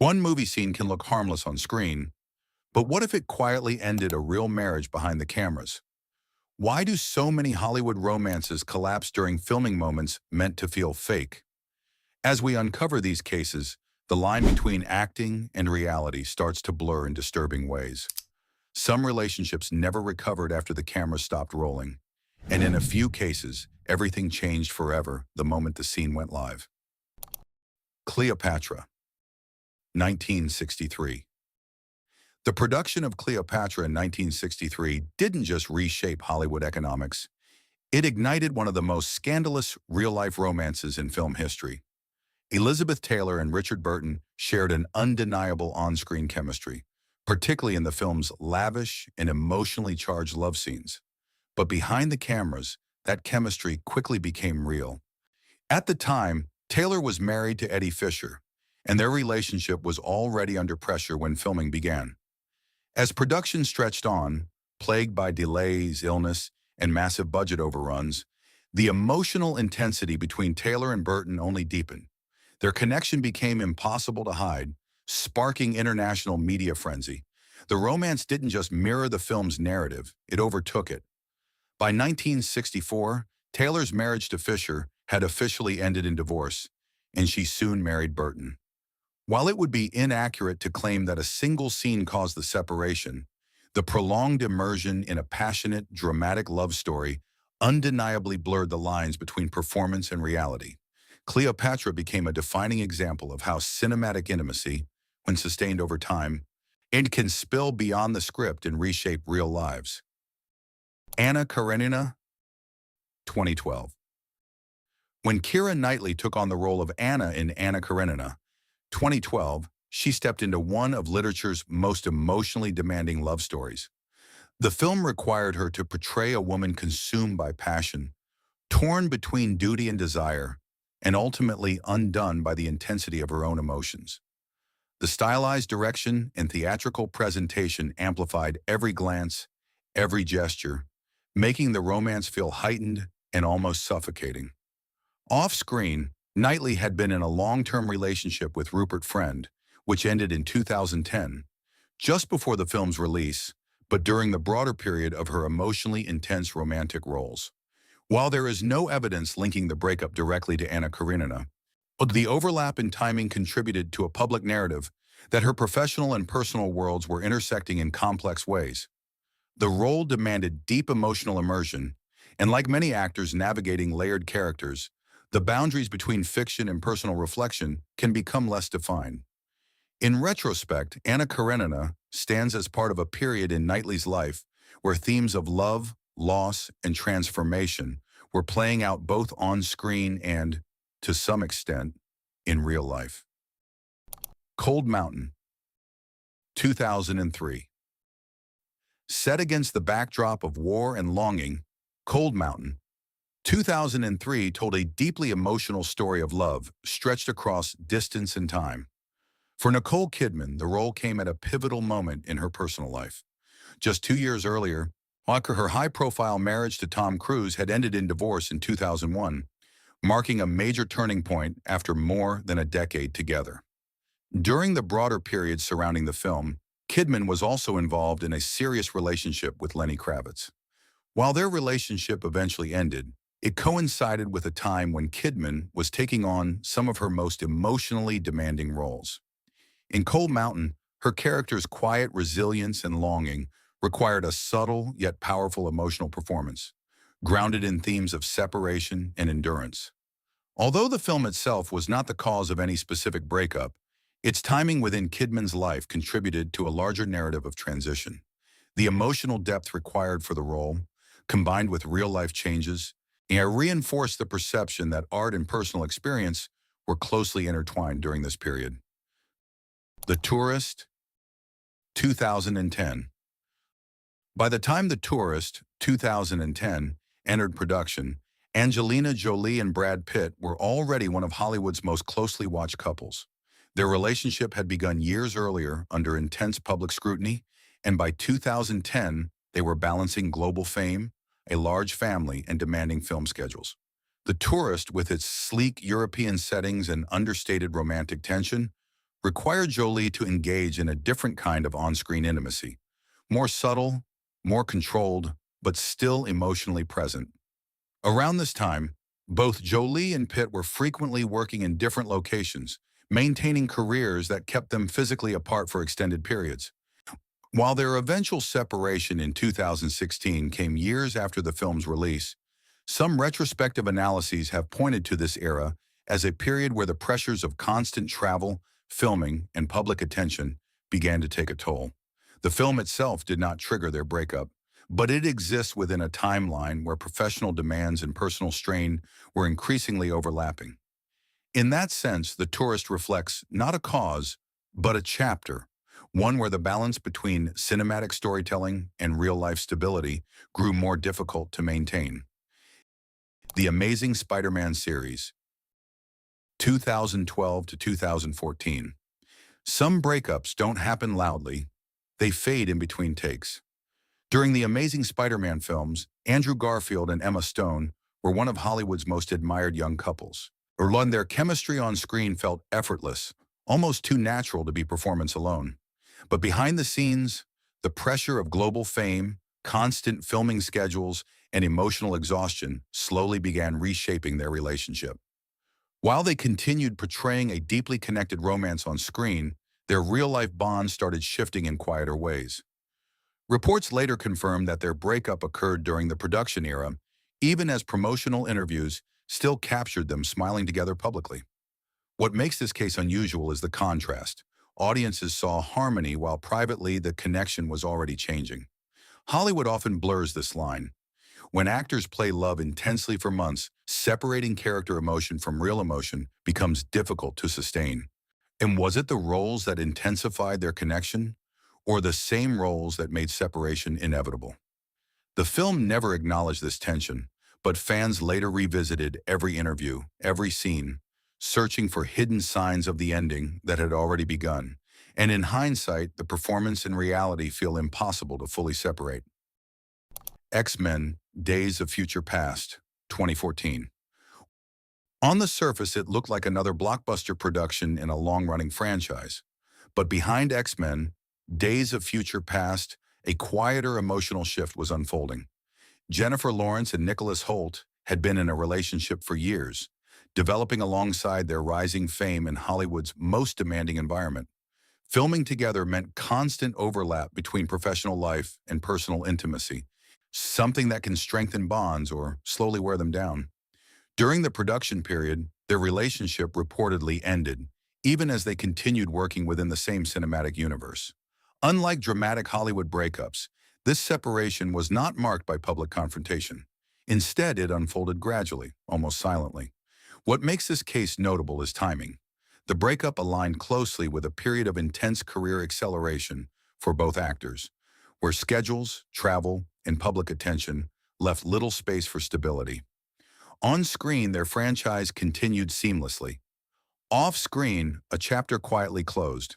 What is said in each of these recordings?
One movie scene can look harmless on screen, but what if it quietly ended a real marriage behind the cameras? Why do so many Hollywood romances collapse during filming moments meant to feel fake? As we uncover these cases, the line between acting and reality starts to blur in disturbing ways. Some relationships never recovered after the camera stopped rolling, and in a few cases, everything changed forever the moment the scene went live. Cleopatra, 1963. The production of Cleopatra in 1963 didn't just reshape Hollywood economics, it ignited one of the most scandalous real-life romances in film history. Elizabeth Taylor and Richard Burton shared an undeniable on-screen chemistry, particularly in the film's lavish and emotionally charged love scenes. But behind the cameras, that chemistry quickly became real. At the time, Taylor was married to Eddie Fisher, and their relationship was already under pressure when filming began. As production stretched on, plagued by delays, illness, and massive budget overruns, the emotional intensity between Taylor and Burton only deepened. Their connection became impossible to hide, sparking international media frenzy. The romance didn't just mirror the film's narrative, it overtook it. By 1964, Taylor's marriage to Fisher had officially ended in divorce, and she soon married Burton. While it would be inaccurate to claim that a single scene caused the separation, the prolonged immersion in a passionate, dramatic love story undeniably blurred the lines between performance and reality. Cleopatra became a defining example of how cinematic intimacy, when sustained over time, it can spill beyond the script and reshape real lives. Anna Karenina, 2012. When Keira Knightley took on the role of Anna in Anna Karenina, 2012, she stepped into one of literature's most emotionally demanding love stories. The film required her to portray a woman consumed by passion, torn between duty and desire, and ultimately undone by the intensity of her own emotions. The stylized direction and theatrical presentation amplified every glance, every gesture, making the romance feel heightened and almost suffocating. Off-screen, Knightley had been in a long-term relationship with Rupert Friend, which ended in 2010, just before the film's release, but during the broader period of her emotionally intense romantic roles. While there is no evidence linking the breakup directly to Anna Karenina, the overlap in timing contributed to a public narrative that her professional and personal worlds were intersecting in complex ways. The role demanded deep emotional immersion, and like many actors navigating layered characters, the boundaries between fiction and personal reflection can become less defined. In retrospect, Anna Karenina stands as part of a period in Knightley's life where themes of love, loss, and transformation were playing out both on screen and, to some extent, in real life. Cold Mountain, 2003. Set against the backdrop of war and longing, Cold Mountain, 2003 told a deeply emotional story of love stretched across distance and time. For Nicole Kidman, the role came at a pivotal moment in her personal life. Just 2 years earlier, her high-profile marriage to Tom Cruise had ended in divorce in 2001, marking a major turning point after more than a decade together. During the broader period surrounding the film, Kidman was also involved in a serious relationship with Lenny Kravitz. While their relationship eventually ended, it coincided with a time when Kidman was taking on some of her most emotionally demanding roles. In Cold Mountain, her character's quiet resilience and longing required a subtle yet powerful emotional performance, grounded in themes of separation and endurance. Although the film itself was not the cause of any specific breakup, its timing within Kidman's life contributed to a larger narrative of transition. The emotional depth required for the role, combined with real-life changes, reinforced the perception that art and personal experience were closely intertwined during this period. The Tourist, 2010. By the time The Tourist, 2010, entered production, Angelina Jolie and Brad Pitt were already one of Hollywood's most closely watched couples. Their relationship had begun years earlier under intense public scrutiny, and by 2010, they were balancing global fame, a large family, and demanding film schedules. The Tourist, with its sleek European settings and understated romantic tension, required Jolie to engage in a different kind of on-screen intimacy, more subtle, more controlled, but still emotionally present. Around this time, both Jolie and Pitt were frequently working in different locations, maintaining careers that kept them physically apart for extended periods. While their eventual separation in 2016 came years after the film's release, some retrospective analyses have pointed to this era as a period where the pressures of constant travel, filming, and public attention began to take a toll. The film itself did not trigger their breakup, but it exists within a timeline where professional demands and personal strain were increasingly overlapping. In that sense, The Tourist reflects not a cause, but a chapter, one where the balance between cinematic storytelling and real-life stability grew more difficult to maintain. The Amazing Spider-Man series, 2012 to 2014. Some breakups don't happen loudly, they fade in between takes. During the Amazing Spider-Man films, Andrew Garfield and Emma Stone were one of Hollywood's most admired young couples. Their chemistry on screen felt effortless, almost too natural to be performance alone. But behind the scenes, the pressure of global fame, constant filming schedules, and emotional exhaustion slowly began reshaping their relationship. While they continued portraying a deeply connected romance on screen, their real-life bond started shifting in quieter ways. Reports later confirmed that their breakup occurred during the production era, even as promotional interviews still captured them smiling together publicly. What makes this case unusual is the contrast. Audiences saw harmony while privately the connection was already changing. Hollywood often blurs this line. When actors play love intensely for months, separating character emotion from real emotion becomes difficult to sustain. And was it the roles that intensified their connection, or the same roles that made separation inevitable? The film never acknowledged this tension, but fans later revisited every interview, every scene, searching for hidden signs of the ending that had already begun. And in hindsight, the performance and reality feel impossible to fully separate. X-Men: Days of Future Past, 2014. On the surface, it looked like another blockbuster production in a long-running franchise. But behind X-Men: Days of Future Past, a quieter emotional shift was unfolding. Jennifer Lawrence and Nicholas Hoult had been in a relationship for years, developing alongside their rising fame in Hollywood's most demanding environment. Filming together meant constant overlap between professional life and personal intimacy, something that can strengthen bonds or slowly wear them down. During the production period, their relationship reportedly ended, even as they continued working within the same cinematic universe. Unlike dramatic Hollywood breakups, this separation was not marked by public confrontation. Instead, it unfolded gradually, almost silently. What makes this case notable is timing. The breakup aligned closely with a period of intense career acceleration for both actors, where schedules, travel, and public attention left little space for stability. On screen, their franchise continued seamlessly. Off screen, a chapter quietly closed.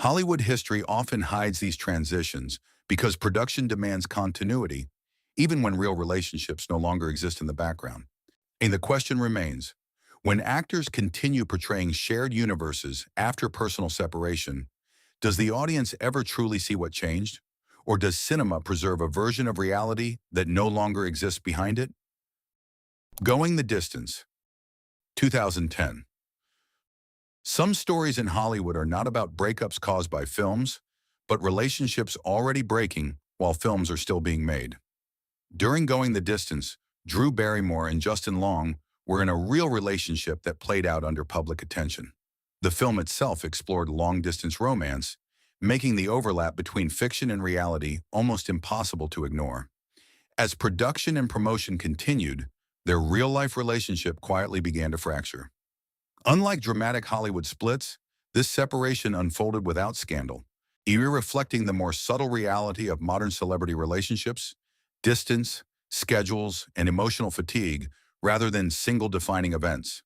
Hollywood history often hides these transitions because production demands continuity, even when real relationships no longer exist in the background. And the question remains, when actors continue portraying shared universes after personal separation, does the audience ever truly see what changed? Or does cinema preserve a version of reality that no longer exists behind it? Going the Distance, 2010. Some stories in Hollywood are not about breakups caused by films, but relationships already breaking while films are still being made. During Going the Distance, Drew Barrymore and Justin Long were in a real relationship that played out under public attention. The film itself explored long-distance romance, making the overlap between fiction and reality almost impossible to ignore. As production and promotion continued, their real-life relationship quietly began to fracture. Unlike dramatic Hollywood splits, this separation unfolded without scandal, reflecting the more subtle reality of modern celebrity relationships, distance, schedules, and emotional fatigue, rather than single defining events.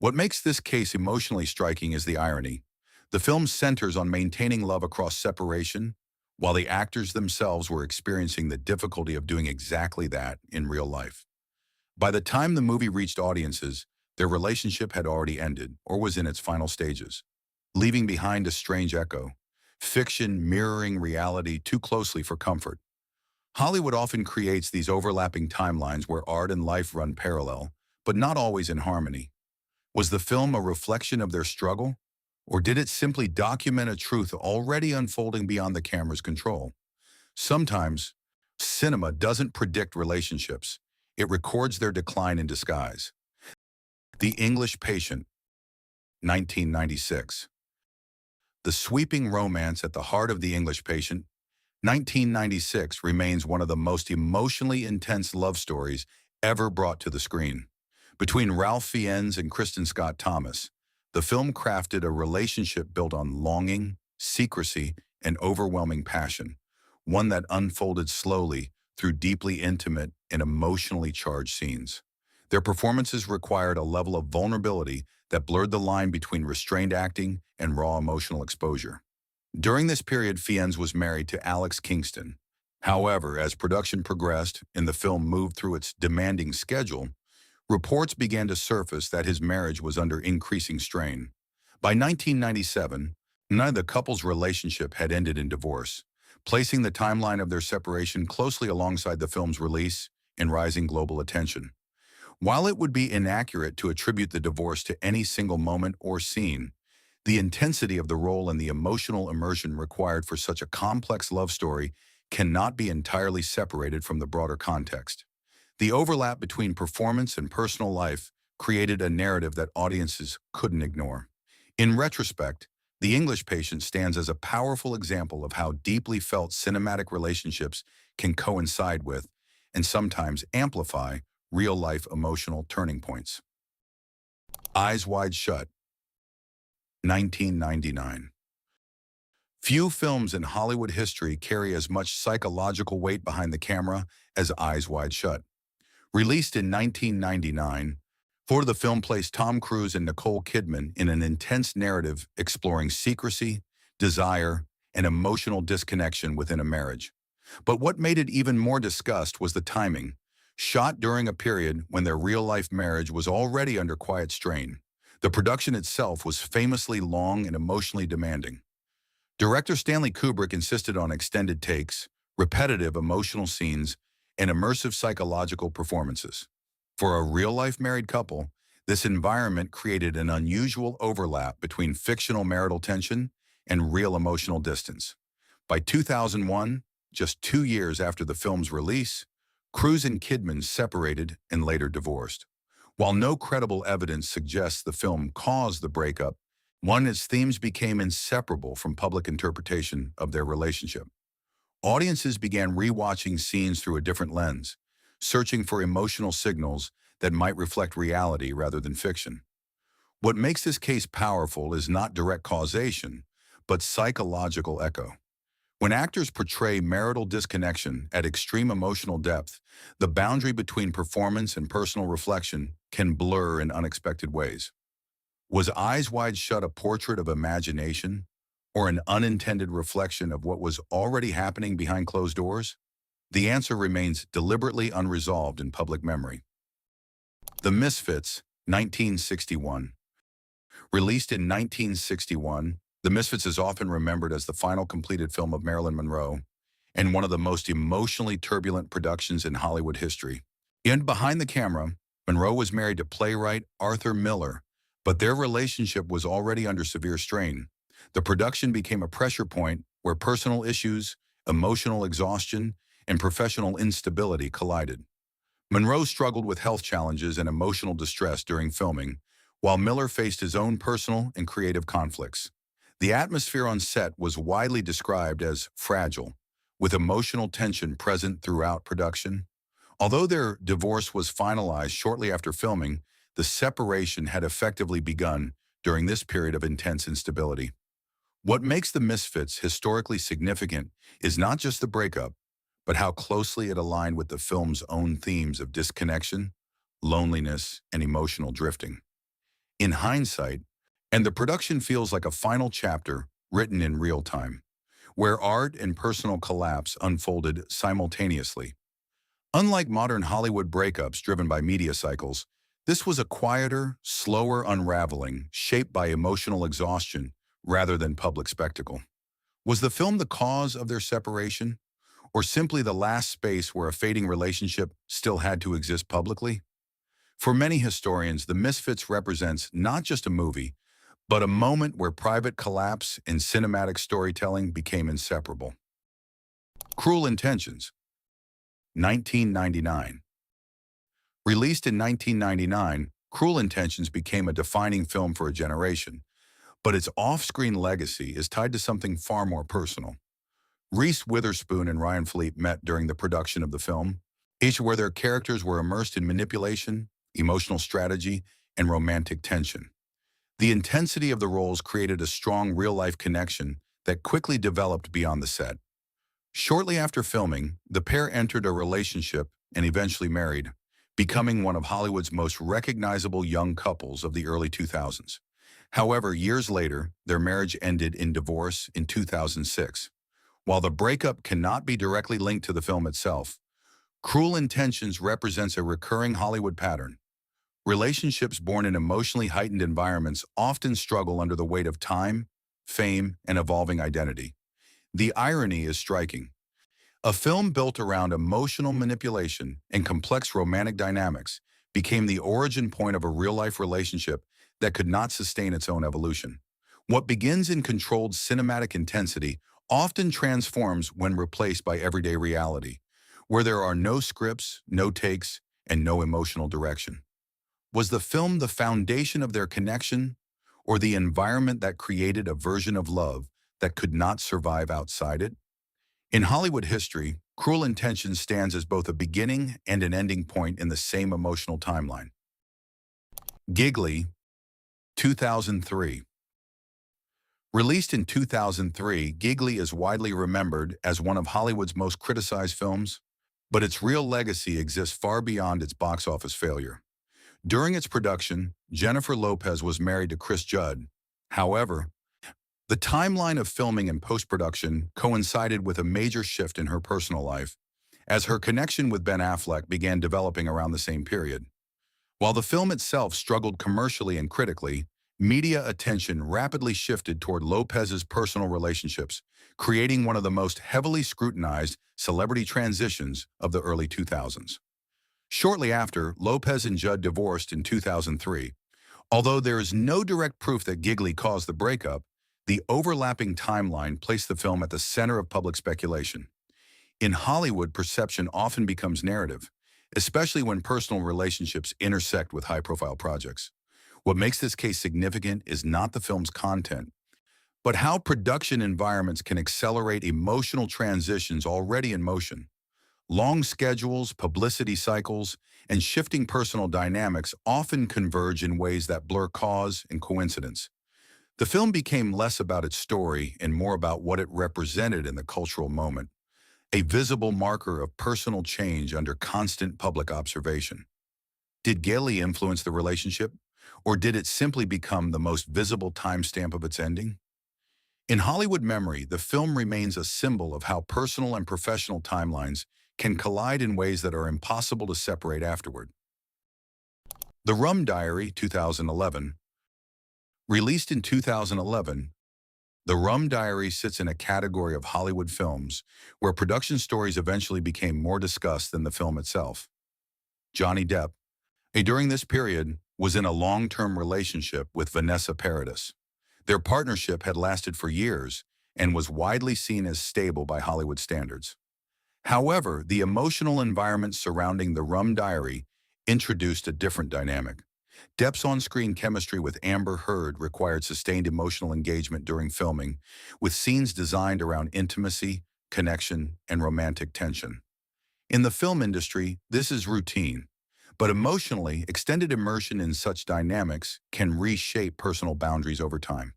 What makes this case emotionally striking is the irony. The film centers on maintaining love across separation, while the actors themselves were experiencing the difficulty of doing exactly that in real life. By the time the movie reached audiences, their relationship had already ended or was in its final stages. leaving behind a strange echo. Fiction mirroring reality too closely for comfort. Hollywood often creates these overlapping timelines where art and life run parallel, but not always in harmony. Was the film a reflection of their struggle? Or did it simply document a truth already unfolding beyond the camera's control? Sometimes, cinema doesn't predict relationships. It records their decline in disguise. The English Patient, 1996. The sweeping romance at the heart of The English Patient, 1996, remains one of the most emotionally intense love stories ever brought to the screen. Between Ralph Fiennes and Kristen Scott Thomas, the film crafted a relationship built on longing, secrecy, and overwhelming passion, one that unfolded slowly through deeply intimate and emotionally charged scenes. Their performances required a level of vulnerability that blurred the line between restrained acting and raw emotional exposure. During this period, Fiennes was married to Alex Kingston. However, as production progressed and the film moved through its demanding schedule, reports began to surface that his marriage was under increasing strain. By 1997, none of the couple's relationship had ended in divorce, placing the timeline of their separation closely alongside the film's release and rising global attention. While it would be inaccurate to attribute the divorce to any single moment or scene, the intensity of the role and the emotional immersion required for such a complex love story cannot be entirely separated from the broader context. The overlap between performance and personal life created a narrative that audiences couldn't ignore. In retrospect, The English Patient stands as a powerful example of how deeply felt cinematic relationships can coincide with, and sometimes amplify, real-life emotional turning points. Eyes Wide Shut, 1999. Few films in Hollywood history carry as much psychological weight behind the camera as Eyes Wide Shut. Released in 1999, the film placed Tom Cruise and Nicole Kidman in an intense narrative exploring secrecy, desire, and emotional disconnection within a marriage. But what made it even more discussed was the timing. Shot during a period when their real-life marriage was already under quiet strain, the production itself was famously long and emotionally demanding. Director Stanley Kubrick insisted on extended takes, repetitive emotional scenes, and immersive psychological performances. For a real-life married couple, this environment created an unusual overlap between fictional marital tension and real emotional distance. By 2001, just 2 years after the film's release, Cruise and Kidman separated and later divorced. While no credible evidence suggests the film caused the breakup, its themes became inseparable from public interpretation of their relationship. Audiences began rewatching scenes through a different lens, searching for emotional signals that might reflect reality rather than fiction. What makes this case powerful is not direct causation, but psychological echo. When actors portray marital disconnection at extreme emotional depth, the boundary between performance and personal reflection can blur in unexpected ways. Was Eyes Wide Shut a portrait of imagination, or an unintended reflection of what was already happening behind closed doors? The answer remains deliberately unresolved in public memory. The Misfits, 1961. Released in 1961, The Misfits is often remembered as the final completed film of Marilyn Monroe and one of the most emotionally turbulent productions in Hollywood history. And behind the camera, Monroe was married to playwright Arthur Miller, but their relationship was already under severe strain. The production became a pressure point where personal issues, emotional exhaustion, and professional instability collided. Monroe struggled with health challenges and emotional distress during filming, while Miller faced his own personal and creative conflicts. The atmosphere on set was widely described as fragile, with emotional tension present throughout production. Although their divorce was finalized shortly after filming, the separation had effectively begun during this period of intense instability. What makes The Misfits historically significant is not just the breakup, but how closely it aligned with the film's own themes of disconnection, loneliness, and emotional drifting. In hindsight, and the production feels like a final chapter written in real time, where art and personal collapse unfolded simultaneously. Unlike modern Hollywood breakups driven by media cycles, this was a quieter, slower unraveling, shaped by emotional exhaustion rather than public spectacle. Was the film the cause of their separation, or simply the last space where a fading relationship still had to exist publicly? For many historians, The Misfits represents not just a movie, but a moment where private collapse and cinematic storytelling became inseparable. Cruel Intentions, 1999. Released in 1999, Cruel Intentions became a defining film for a generation, but its off-screen legacy is tied to something far more personal. Reese Witherspoon and Ryan Fleet met during the production of the film, each where their characters were immersed in manipulation, emotional strategy, and romantic tension. The intensity of the roles created a strong real-life connection that quickly developed beyond the set. Shortly after filming, the pair entered a relationship and eventually married, becoming one of Hollywood's most recognizable young couples of the early 2000s. However, years later, their marriage ended in divorce in 2006. While the breakup cannot be directly linked to the film itself, Cruel Intentions represents a recurring Hollywood pattern. Relationships born in emotionally heightened environments often struggle under the weight of time, fame, and evolving identity. The irony is striking. A film built around emotional manipulation and complex romantic dynamics became the origin point of a real-life relationship that could not sustain its own evolution. What begins in controlled cinematic intensity often transforms when replaced by everyday reality, where there are no scripts, no takes, and no emotional direction. Was the film the foundation of their connection, or the environment that created a version of love that could not survive outside it? In Hollywood history, Cruel Intentions stands as both a beginning and an ending point in the same emotional timeline. Giggly, 2003. Released in 2003, Giggly is widely remembered as one of Hollywood's most criticized films, but its real legacy exists far beyond its box office failure. During its production, Jennifer Lopez was married to Chris Judd. However, the timeline of filming and post-production coincided with a major shift in her personal life, as her connection with Ben Affleck began developing around the same period. While the film itself struggled commercially and critically, media attention rapidly shifted toward Lopez's personal relationships, creating one of the most heavily scrutinized celebrity transitions of the early 2000s. Shortly after, Lopez and Judd divorced in 2003. Although there is no direct proof that Giggly caused the breakup, the overlapping timeline placed the film at the center of public speculation. In Hollywood, perception often becomes narrative, especially when personal relationships intersect with high-profile projects. What makes this case significant is not the film's content, but how production environments can accelerate emotional transitions already in motion. Long schedules, publicity cycles, and shifting personal dynamics often converge in ways that blur cause and coincidence. The film became less about its story and more about what it represented in the cultural moment, a visible marker of personal change under constant public observation. Did Giggly influence the relationship, or did it simply become the most visible timestamp of its ending? In Hollywood memory, the film remains a symbol of how personal and professional timelines can collide in ways that are impossible to separate afterward. The Rum Diary, 2011. Released in 2011, The Rum Diary sits in a category of Hollywood films where production stories eventually became more discussed than the film itself. Johnny Depp, during this period, was in a long-term relationship with Vanessa Paradis. Their partnership had lasted for years and was widely seen as stable by Hollywood standards. However, the emotional environment surrounding The Rum Diary introduced a different dynamic. Depp's on-screen chemistry with Amber Heard required sustained emotional engagement during filming, with scenes designed around intimacy, connection, and romantic tension. In the film industry, this is routine, but emotionally, extended immersion in such dynamics can reshape personal boundaries over time.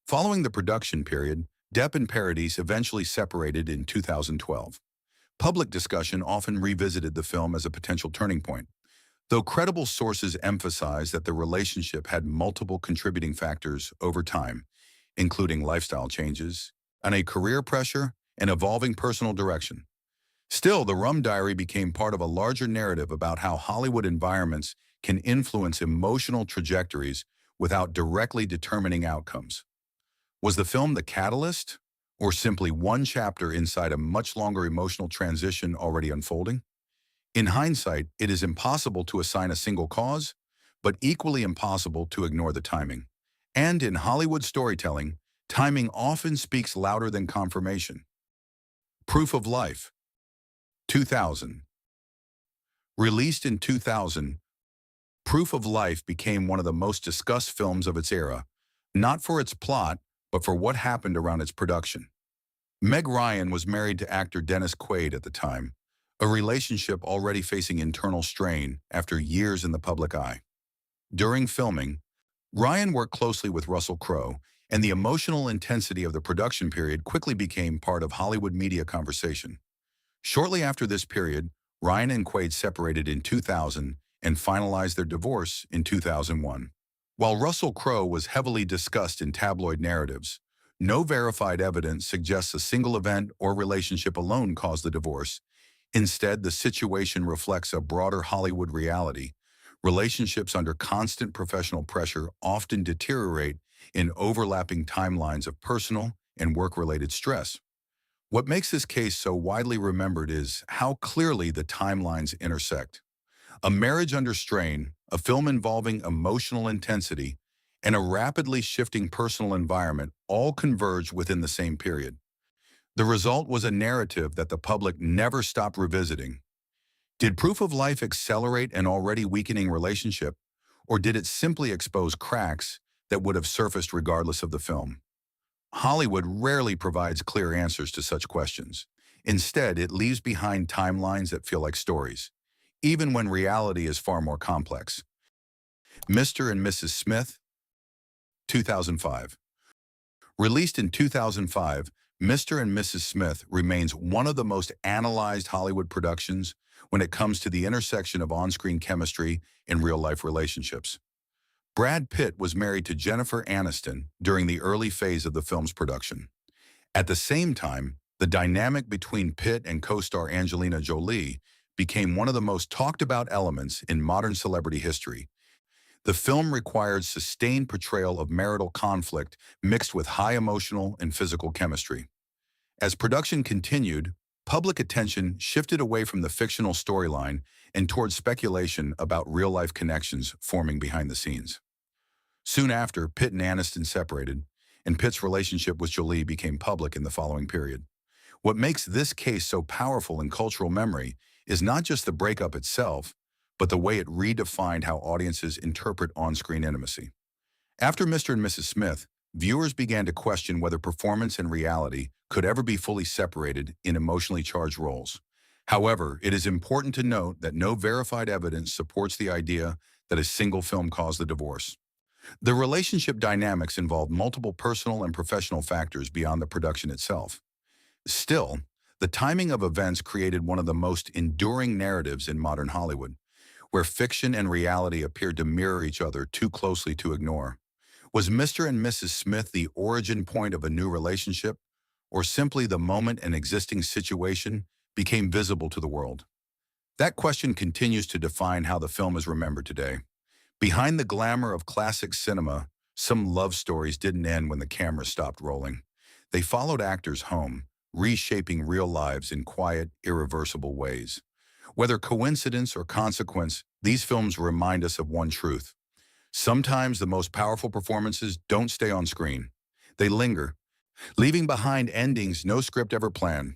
Following the production period, Depp and Paradis eventually separated in 2012. Public discussion often revisited the film as a potential turning point, though credible sources emphasize that the relationship had multiple contributing factors over time, including lifestyle changes, and a career pressure and evolving personal direction. Still, The Rum Diary became part of a larger narrative about how Hollywood environments can influence emotional trajectories without directly determining outcomes. Was the film the catalyst, or simply one chapter inside a much longer emotional transition already unfolding? In hindsight, it is impossible to assign a single cause, but equally impossible to ignore the timing. And in Hollywood storytelling, timing often speaks louder than confirmation. Proof of Life, 2000. Released in 2000, Proof of Life became one of the most discussed films of its era, not for its plot, but for what happened around its production. Meg Ryan was married to actor Dennis Quaid at the time, a relationship already facing internal strain after years in the public eye. During filming, Ryan worked closely with Russell Crowe, and the emotional intensity of the production period quickly became part of Hollywood media conversation. Shortly after this period, Ryan and Quaid separated in 2000 and finalized their divorce in 2001. While Russell Crowe was heavily discussed in tabloid narratives, no verified evidence suggests a single event or relationship alone caused the divorce. Instead, the situation reflects a broader Hollywood reality. Relationships under constant professional pressure often deteriorate in overlapping timelines of personal and work-related stress. What makes this case so widely remembered is how clearly the timelines intersect. A Marriage Under Strain, a film involving emotional intensity, and a rapidly shifting personal environment all converge within the same period. The result was a narrative that the public never stopped revisiting. Did Proof of Life accelerate an already weakening relationship, or did it simply expose cracks that would have surfaced regardless of the film? Hollywood rarely provides clear answers to such questions. Instead, it leaves behind timelines that feel like stories, even when reality is far more complex. Mr. and Mrs. Smith, 2005. Released in 2005, Mr. and Mrs. Smith remains one of the most analyzed Hollywood productions when it comes to the intersection of on-screen chemistry and real-life relationships. Brad Pitt was married to Jennifer Aniston during the early phase of the film's production. At the same time, the dynamic between Pitt and co-star Angelina Jolie became one of the most talked-about elements in modern celebrity history. The film required sustained portrayal of marital conflict mixed with high emotional and physical chemistry. As production continued, public attention shifted away from the fictional storyline and towards speculation about real-life connections forming behind the scenes. Soon after, Pitt and Aniston separated, and Pitt's relationship with Jolie became public in the following period. What makes this case so powerful in cultural memory is not just the breakup itself, but the way it redefined how audiences interpret on-screen intimacy. After Mr. and Mrs. Smith, viewers began to question whether performance and reality could ever be fully separated in emotionally charged roles. However, it is important to note that no verified evidence supports the idea that a single film caused the divorce. The relationship dynamics involved multiple personal and professional factors beyond the production itself. Still, the timing of events created one of the most enduring narratives in modern Hollywood, where fiction and reality appeared to mirror each other too closely to ignore. Was Mr. and Mrs. Smith the origin point of a new relationship, or simply the moment an existing situation became visible to the world? That question continues to define how the film is remembered today. Behind the glamour of classic cinema, some love stories didn't end when the camera stopped rolling. They followed actors home, reshaping real lives in quiet, irreversible ways. Whether coincidence or consequence, these films remind us of one truth. Sometimes the most powerful performances don't stay on screen. They linger, leaving behind endings no script ever planned.